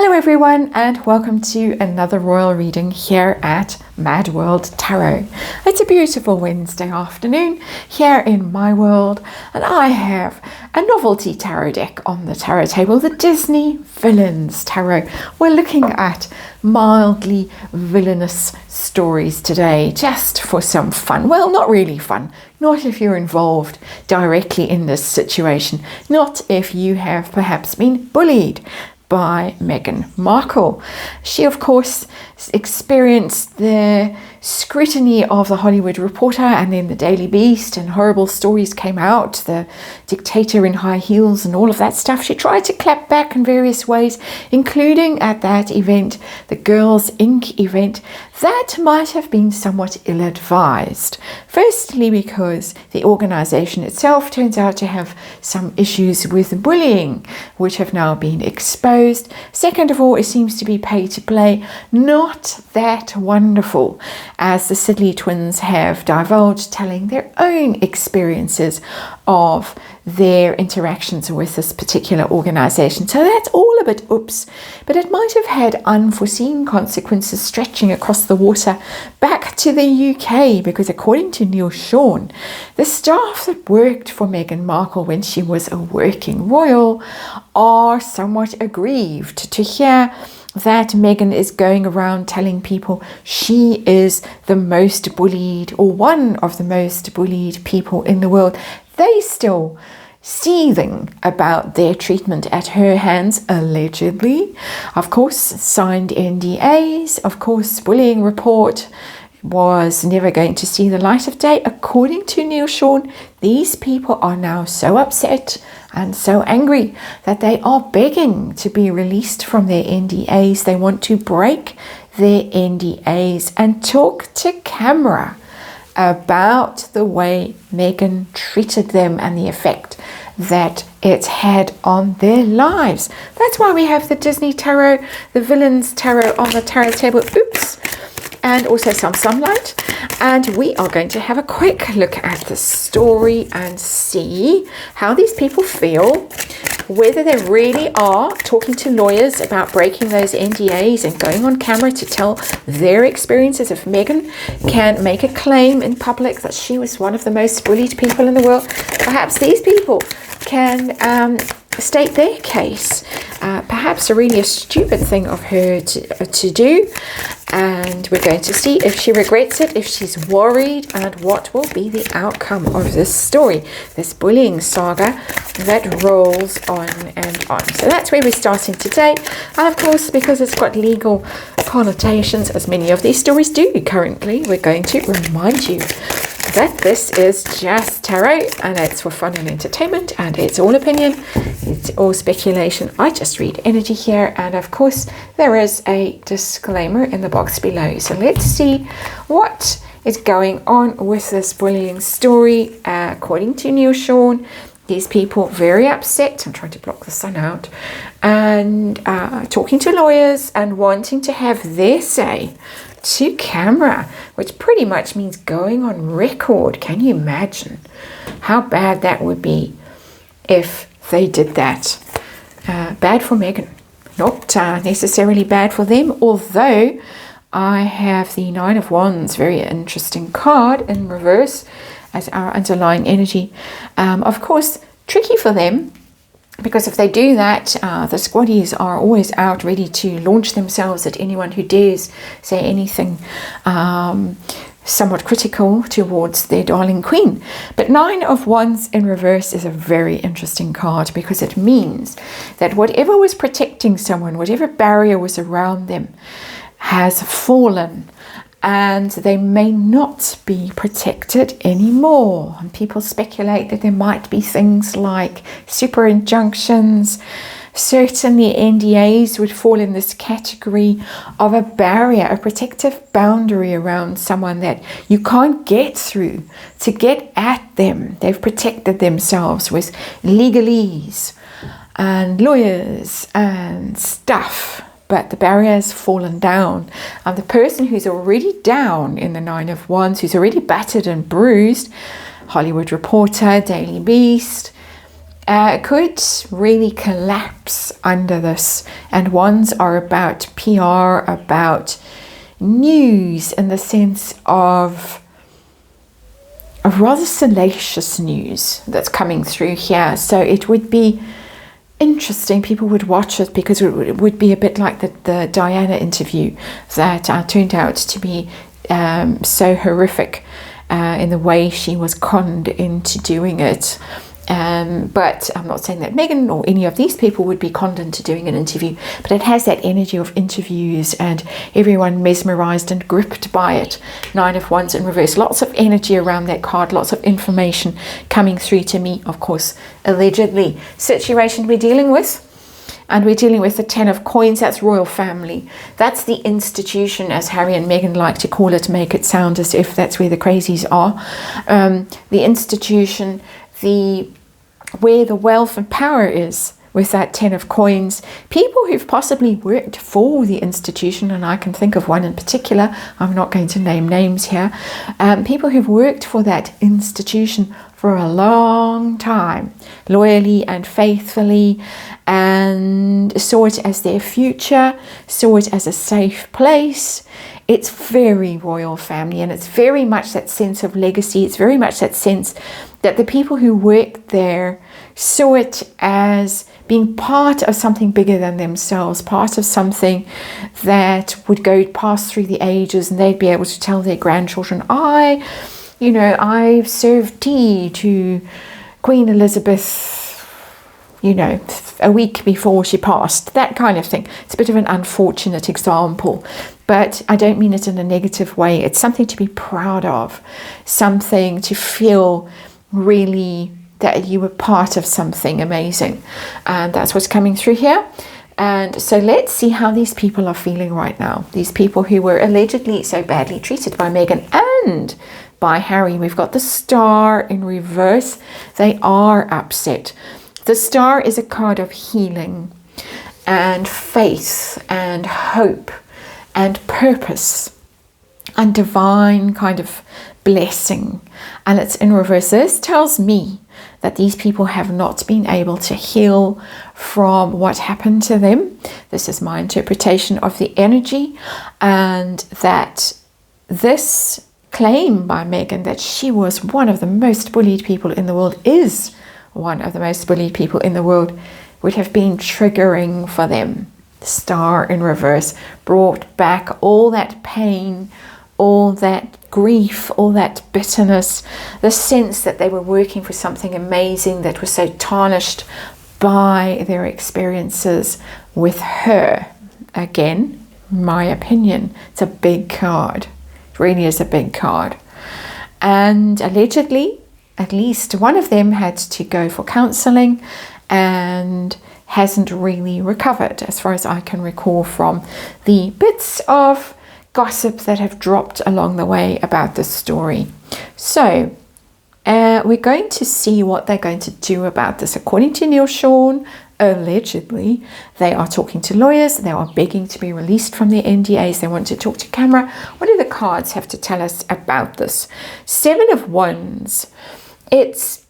Hello everyone, and welcome to another royal reading here at MadWorldTarot. It's a beautiful Wednesday afternoon here in my world, and I have a novelty tarot deck on the tarot table, the Disney Villains Tarot. We're looking at mildly villainous stories today, just for some fun. Well, not really fun. Not if you're involved directly in this situation. Not if you have perhaps been bullied by Meghan Markle. She, of course, experienced the scrutiny of the Hollywood Reporter and then the Daily Beast, and horrible stories came out, the dictator in high heels and all of that stuff. She tried to clap back in various ways, including at that event, the Girls Inc. event. That might have been somewhat ill-advised. Firstly, because the organization itself turns out to have some issues with bullying, which have now been exposed. Second of all, it seems to be pay to play, not that wonderful, as the Sidley twins have divulged, telling their own experiences of their interactions with this particular organization. So that's all a bit oops, but it might have had unforeseen consequences stretching across the water back to the UK, because according to Neil Sean, the staff that worked for Meghan Markle when she was a working royal are somewhat aggrieved to hear that Meghan is going around telling people she is the most bullied, or one of the most bullied people in the world. They still seething about their treatment at her hands, allegedly. Of course, signed NDAs. Of course, bullying report was never going to see the light of day. According to Neil Sean, these people are now so upset and so angry that they are begging to be released from their NDAs. They want to break their NDAs and talk to camera about the way Meghan treated them and the effect that it's had on their lives. That's why we have the Disney Tarot, the Villains Tarot on the tarot table. Oops. And also some sunlight. And we are going to have a quick look at the story and see how these people feel, whether they really are talking to lawyers about breaking those NDAs and going on camera to tell their experiences. If Meghan can make a claim in public that she was one of the most bullied people in the world, perhaps these people can state their case. Perhaps a really stupid thing of her to do, and we're going to see if she regrets it, if she's worried, and what will be the outcome of this story, this bullying saga that rolls on and on. So that's where we're starting today, and of course, because it's got legal connotations, as many of these stories do currently, we're going to remind you that this is just tarot, and it's for fun and entertainment, and it's all opinion, it's all speculation. I just read energy here, and of course there is a disclaimer in the box below. So let's see what is going on with this bullying story. According to Neil Sean, these people very upset. I'm trying to block the sun out, and talking to lawyers and wanting to have their say to camera, which pretty much means going on record. Can you imagine how bad that would be if they did that? Bad for Meghan, not necessarily bad for them, although I have the Nine of Wands, very interesting card in reverse as our underlying energy. Of course, tricky for them, because if they do that, the squaddies are always out ready to launch themselves at anyone who dares say anything somewhat critical towards their darling queen. But Nine of Wands in reverse is a very interesting card, because it means that whatever was protecting someone, whatever barrier was around them, has fallen, and they may not be protected anymore. And people speculate that there might be things like super injunctions. Certainly NDAs would fall in this category of a barrier, a protective boundary around someone that you can't get through to get at them. They've protected themselves with legalese and lawyers and stuff, but the barrier has fallen down. And the person who's already down in the Nine of Wands, who's already battered and bruised, Hollywood Reporter, Daily Beast, could really collapse under this. And ones are about PR, about news in the sense of a rather salacious news that's coming through here. So it would be interesting. People would watch it because it would be a bit like the Diana interview that turned out to be so horrific in the way she was conned into doing it. But I'm not saying that Meghan or any of these people would be conned into doing an interview, but it has that energy of interviews and everyone mesmerized and gripped by it. 9 of Wands in reverse. Lots of energy around that card, lots of information coming through to me. Of course, allegedly, situation we're dealing with. And we're dealing with the 10 of Coins. That's royal family. That's the institution, as Harry and Meghan like to call it, make it sound as if that's where the crazies are. The institution, where the wealth and power is with that 10 of Coins. People who've possibly worked for the institution, and I can think of one in particular, I'm not going to name names here, people who've worked for that institution for a long time, loyally and faithfully, and saw it as their future, saw it as a safe place. It's very royal family, and it's very much that sense of legacy. It's very much that sense that the people who worked there saw it as being part of something bigger than themselves, part of something that would go past through the ages, and they'd be able to tell their grandchildren, I served tea to Queen Elizabeth, a week before she passed, that kind of thing. It's a bit of an unfortunate example, but I don't mean it in a negative way. It's something to be proud of, something to feel really that you were part of something amazing. And that's what's coming through here. And so let's see how these people are feeling right now. These people who were allegedly so badly treated by Meghan and by Harry. We've got the Star in reverse. They are upset. The Star is a card of healing and faith and hope and purpose and divine kind of blessing. And it's in reverse. This tells me that these people have not been able to heal from what happened to them. This is my interpretation of the energy, and that this claim by Meghan that she was one of the most bullied people in the world, is one of the most bullied people in the world, would have been triggering for them. The Star in reverse brought back all that pain, all that grief, all that bitterness, the sense that they were working for something amazing that was so tarnished by their experiences with her. Again, my opinion, it's a big card. It really is a big card. And allegedly, at least one of them had to go for counselling and hasn't really recovered, as far as I can recall from the bits of gossip that have dropped along the way about this story. So we're going to see what they're going to do about this. According to Neil Sean, allegedly, they are talking to lawyers. They are begging to be released from their NDAs. They want to talk to camera. What do the cards have to tell us about this? 7 of Wands. It's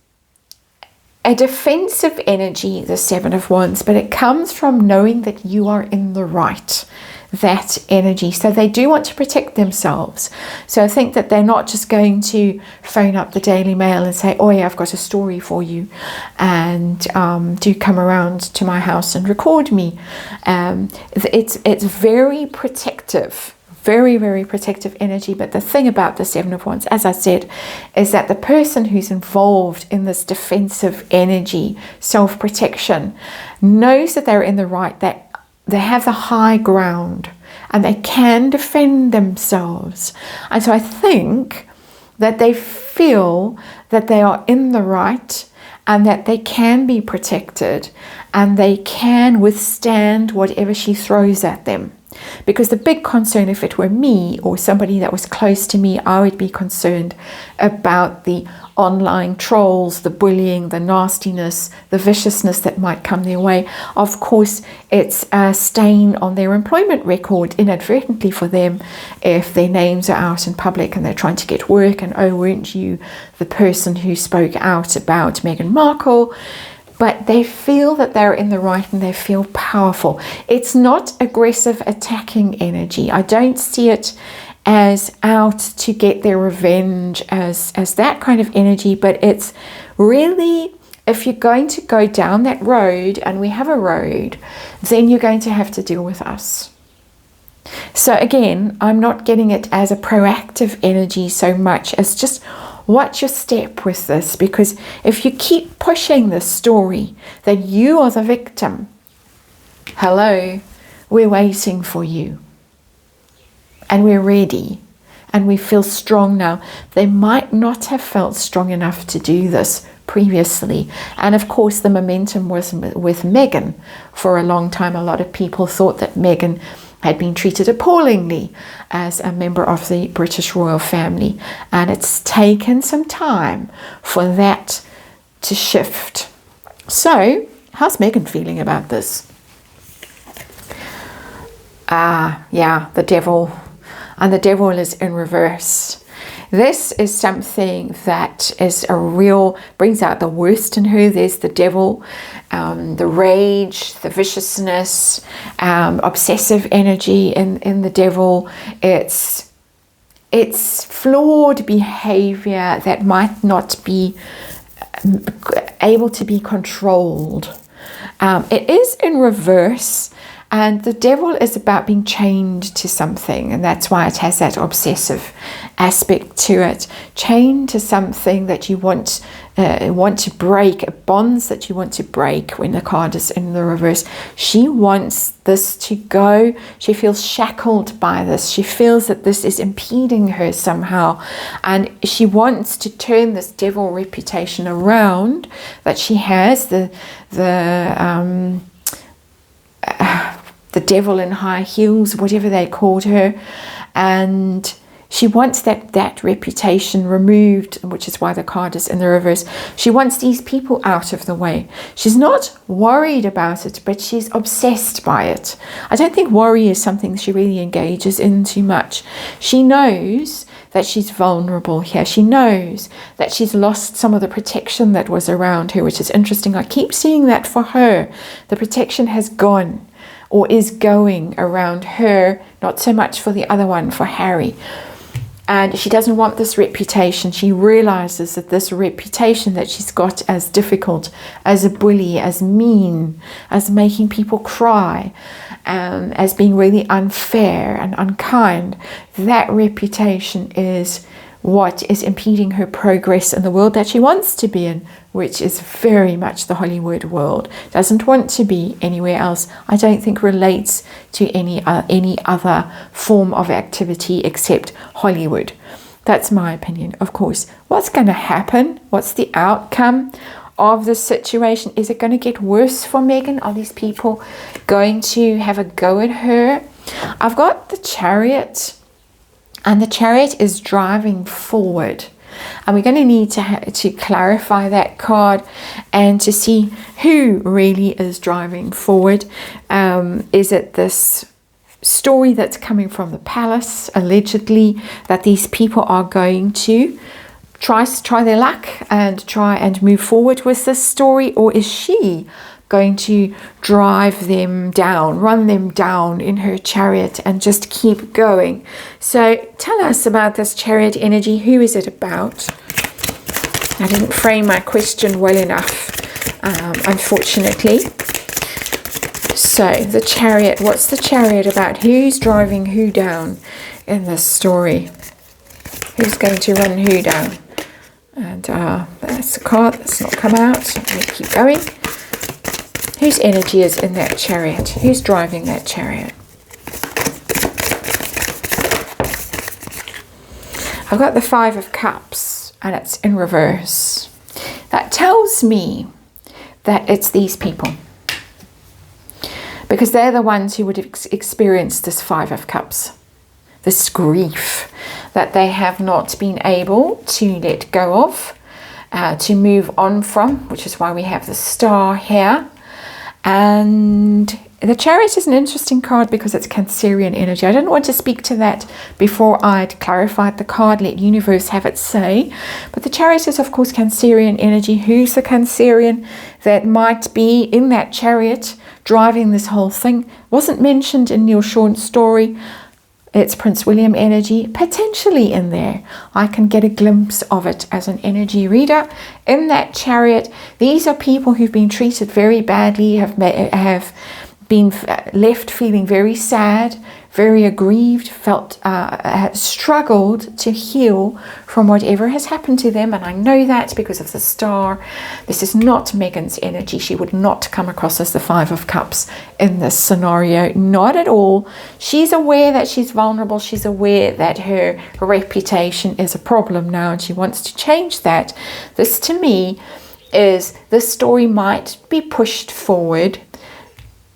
a defensive energy, the 7 of Wands, but it comes from knowing that you are in the right. That energy. So they do want to protect themselves. So I think that they're not just going to phone up the Daily Mail and say, oh yeah, I've got a story for you, and do come around to my house and record me. It's very protective. Very, very protective energy. But the thing about the 7 of Wands, as I said, is that the person who's involved in this defensive energy, self-protection, knows that they're in the right, that they have the high ground and they can defend themselves. And so I think that they feel that they are in the right and that they can be protected and they can withstand whatever she throws at them. Because the big concern, if it were me or somebody that was close to me, I would be concerned about the online trolls, the bullying, the nastiness, the viciousness that might come their way. Of course, it's a stain on their employment record inadvertently for them if their names are out in public and they're trying to get work and, oh, weren't you the person who spoke out about Meghan Markle? But they feel that they're in the right and they feel powerful. It's not aggressive attacking energy. I don't see it as out to get their revenge as that kind of energy, but it's really, if you're going to go down that road, and we have a road, then you're going to have to deal with us. So again, I'm not getting it as a proactive energy so much as just what's your step with this, because if you keep pushing this story that you are the victim, hello, we're waiting for you. And we're ready. And we feel strong now. They might not have felt strong enough to do this previously. And of course, the momentum was with Meghan for a long time. A lot of people thought that Meghan had been treated appallingly as a member of the British royal family. And it's taken some time for that to shift. So, how's Meghan feeling about this? Yeah, the devil. And the devil is in reverse. This is something that is a real, brings out the worst in her. There's the devil, the rage, the viciousness, obsessive energy in the devil. It's flawed behavior that might not be able to be controlled. It is in reverse. And the devil is about being chained to something, and that's why it has that obsessive aspect to it. Chained to something that you want to break, bonds that you want to break when the card is in the reverse. She wants this to go. She feels shackled by this. She feels that this is impeding her somehow. And she wants to turn this devil reputation around that she has, the devil in high heels, whatever they called her, and she wants that reputation removed, which is why the card is in the reverse. She wants these people out of the way. She's not worried about it, but she's obsessed by it. I don't think worry is something she really engages in too much. She knows that she's vulnerable here. She knows that she's lost some of the protection that was around her, which is interesting. I keep seeing that for her. The protection has gone, or is going around her, not so much for the other one, for Harry. And she doesn't want this reputation. She realizes that this reputation that she's got as difficult, as a bully, as mean, as making people cry, as being really unfair and unkind, that reputation is what is impeding her progress in the world that she wants to be in, which is very much the Hollywood world. Doesn't want to be anywhere else. I don't think relates to any other form of activity except Hollywood. That's my opinion. Of course, what's going to happen? What's the outcome of this situation? Is it going to get worse for Meghan? Are these people going to have a go at her? I've got the Chariot. And the Chariot is driving forward. And we're going to need to clarify that card and to see who really is driving forward. Is it this story that's coming from the palace, allegedly, that these people are going to try their luck and try and move forward with this story? Or is she going to drive them down, run them down in her chariot and just keep going? So tell us about this Chariot energy. Who is it about? I didn't frame my question well enough, unfortunately. So the Chariot, what's the Chariot about? Who's driving who down in this story? Who's going to run who down? And that's a card that's not come out. So I'm going to keep going. Whose energy is in that Chariot? Who's driving that Chariot? I've got the Five of Cups and it's in reverse. That tells me that it's these people, because they're the ones who would have experienced this Five of Cups, this grief that they have not been able to let go of, to move on from, which is why we have the Star here. And The Chariot is an interesting card because it's Cancerian energy. I didn't want to speak to that before I'd clarified the card, let universe have its say. But the Chariot is, of course, Cancerian energy. Who's the Cancerian that might be in that chariot driving this whole thing? Wasn't mentioned in Neil Sean's story. It's Prince William energy, potentially in there. I can get a glimpse of it as an energy reader. In that chariot, these are people who've been treated very badly, have been left feeling very sad, very aggrieved, felt struggled to heal from whatever has happened to them. And I know that because of the star. This is not Megan's energy. She would not come across as the Five of Cups in this scenario, not at all. She's aware that she's vulnerable. She's aware that her reputation is a problem now, and she wants to change that. This, to me, is the story might be pushed forward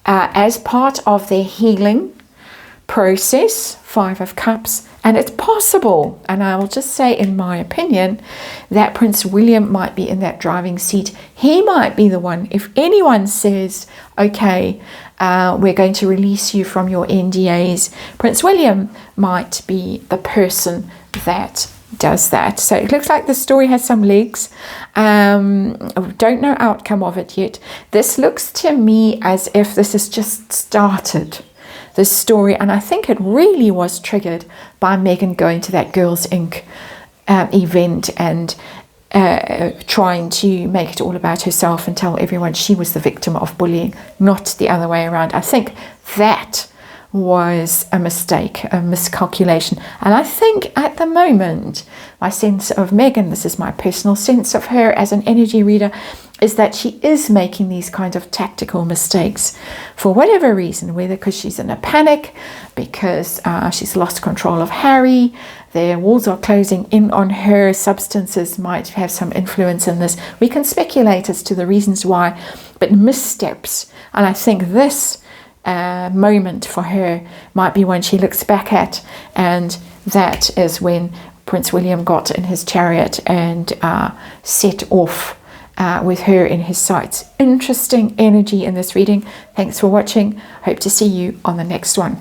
as part of their healing process, Five of Cups, and it's possible, and I will just say in my opinion, that Prince William might be in that driving seat. He might be the one, if anyone says, okay, we're going to release you from your NDAs, Prince William might be the person that does that. So it looks like the story has some legs. Don't know outcome of it yet. This looks to me as if this has just started, this story, and I think it really was triggered by Megan going to that Girls Inc. Event and trying to make it all about herself and tell everyone she was the victim of bullying, not the other way around. I think that was a mistake, a miscalculation. And I think at the moment, my sense of Megan, this is my personal sense of her as an energy reader, is that she is making these kind of tactical mistakes for whatever reason, whether because she's in a panic, because she's lost control of Harry, their walls are closing in on her, substances might have some influence in this. We can speculate as to the reasons why, but missteps. And I think this moment for her might be when she looks back at, and that is when Prince William got in his chariot and set off with her in his sights. Interesting energy in this reading. Thanks for watching. Hope to see you on the next one.